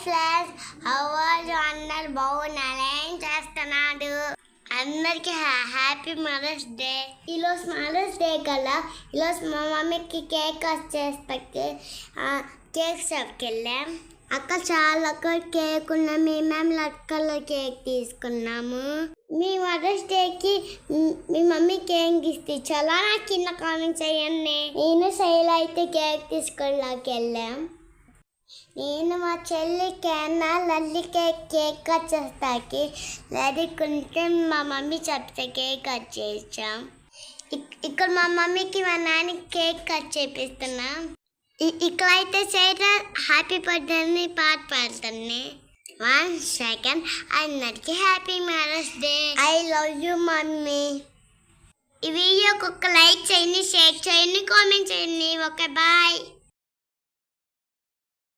Friends, how are you? అందరు బాగున్నారా? ఏం చేస్తున్నాడు? అందరికి హ్యాపీ మదర్స్ డే. ఈరోజు మదర్స్ డే కదా, ఈరోజు మా మమ్మీకి కేక్ కట్ చేస్తే కేక్ షాప్కి వెళ్ళాం. అక్కడ చాలా కేక్ ఉన్నాం. మేము లక్కల కేక్ తీసుకున్నాము. మీ మదర్స్ డేకి మీ మమ్మీకి ఏం గిఫ్ట్ ఇచ్చాలో నాకు కింద కామెంట్ చేయండి. నేను శైలి అయితే కేక్ తీసుకున్నాకి వెళ్ళాం. నేను మా చెల్లికి లల్లి కేక్ కట్ చేస్తాకి లేదుకుంటే మా మమ్మీ చెప్తే కేక్ కట్ చేసాం. ఇక్కడ మా మమ్మీకి మా నాన్నకి కేక్ కట్ చేపిస్తున్నాం. ఇక్కడైతే చేయరా హ్యాపీ బర్త్డే అని పాట పాడుతుంది. 1 సెకండ్. అందరికి happy mother's day. I love you mummy. ఈ వీడియోకి ఒక లైక్ చేయండి, షేర్ చేయండి, కామెంట్ చేయండి. Okay, bye.